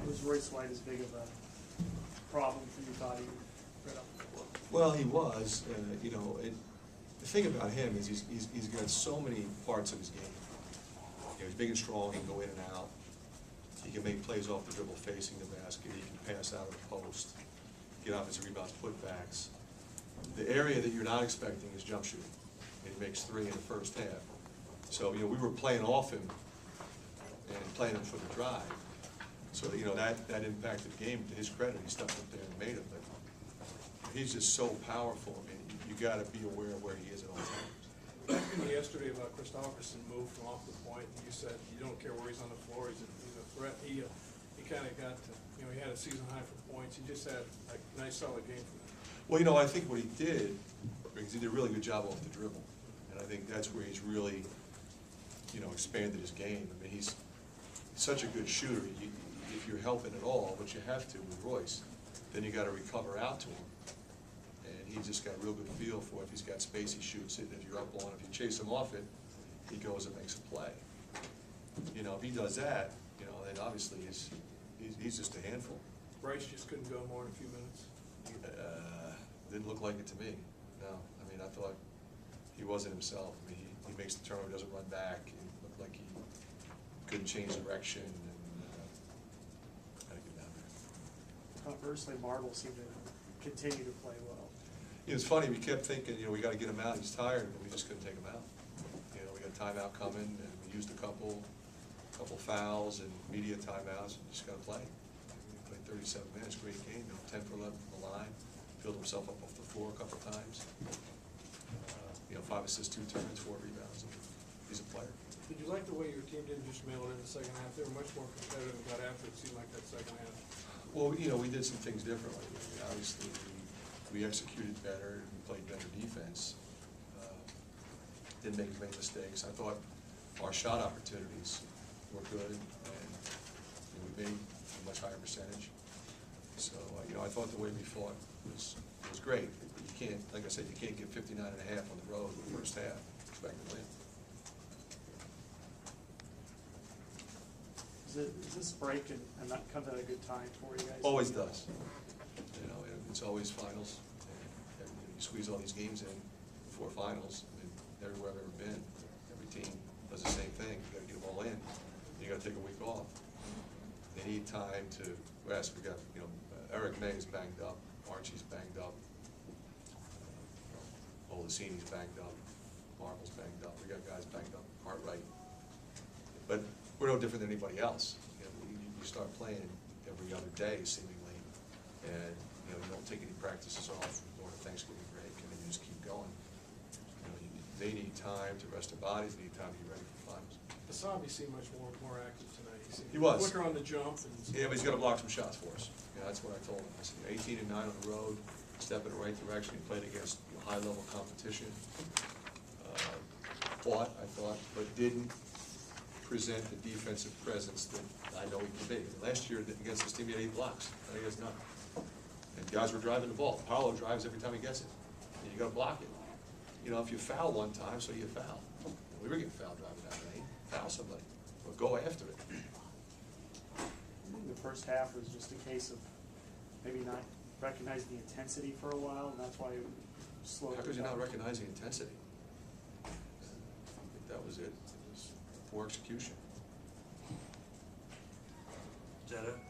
Was Royce White as big of a problem for you, thought he right off the court? Well, he was. You know, the thing about him is he's got so many parts of his game. You know, he's big and strong. He can go in and out. He can make plays off the dribble facing the basket. He can pass out of the post, get offensive rebounds, putbacks. The area that you're not expecting is jump shooting. And he makes 3 in the first half. So, you know, we were playing off him and playing him for the drive. So, you know, that impacted the game. To his credit, he stepped up there and made it. But he's just so powerful. I mean, you got to be aware of where he is at all times. Talking to me yesterday about Christopherson moved from off the point, and you said you don't care where he's on the floor, he's a threat. He kind of got to, you know, he had a season high for points. He just had a nice solid game for them. Well, you know, I think what he did, because he did a really good job off the dribble. And I think that's where he's really, you know, expanded his game. I mean, he's such a good shooter. If you're helping at all, which you have to with Royce, then you got to recover out to him. And he's just got a real good feel for if he's got space, he shoots it. If you're up on it, if you chase him off it, he goes and makes a play. You know, if he does that, you know, then obviously he's just a handful. Bryce just couldn't go more than a few minutes. Didn't look like it to me. No, I mean, I thought he wasn't himself. I mean, he makes the turnover, doesn't run back. He looked like he couldn't change direction. And gotta get down there. Conversely, Marble seemed to continue to play well. You know, it's funny, we kept thinking, you know, we got to get him out, he's tired, but we just couldn't take him out. You know, we got a timeout coming, and we used a couple fouls and media timeouts, and just got to play. We played 37 minutes, great game, you know, 10 for 11 from the line, filled himself up off the floor a couple times. You know, 5 assists, 2 turns, 4 rebounds. He's a player. Did you like the way your team didn't just mail it in the second half? They were much more competitive and got after it. It seemed like that second half. Well, you know, we did some things differently. I mean, obviously, we executed better, we played better defense, didn't make as many mistakes. I thought our shot opportunities were good, and you know, we made a much higher percentage. So, you know, I thought the way we fought was great. You can't, like I said, you can't get 59.5 on the road in the first half, expect to win. Does this break and that come at a good time for you guys? Always does. You know, it's always finals. And you squeeze all these games in before finals. I mean, everywhere I've ever been, every team does the same thing. You got to get them all in. You got to take a week off. They need time to rest. We got, you know, Eric May is banged up. Archie's banged up. Olasini's banged up. Marble's banged up. We got guys banged up. Cartwright. But we're no different than anybody else. You know, you start playing every other day, seemingly, and you know, you don't take any practices off during the Thanksgiving break, and then you just keep going. You know, they need time to rest their bodies. They need time to get ready for finals. Asabi seemed much more active tonight. He was quicker on the jump. And yeah, but he's got to block some shots for us. Yeah, that's what I told him. I said, 18 and 9 on the road, step in the right direction. He played against high-level competition. Fought, I thought, but didn't present the defensive presence that I know he can be. Last year against this team, he had 8 blocks. Now he has none. And guys were driving the ball. Paolo drives every time he gets it. And you got to block it. You know, if you foul one time, so you foul. We were getting fouled driving that lane. Foul somebody. Or go after it. I think the first half was just a case of maybe not recognizing the intensity for a while, and that's why it slowed down. How could you not recognizing intensity? I think that was it. It was poor execution. Is that it?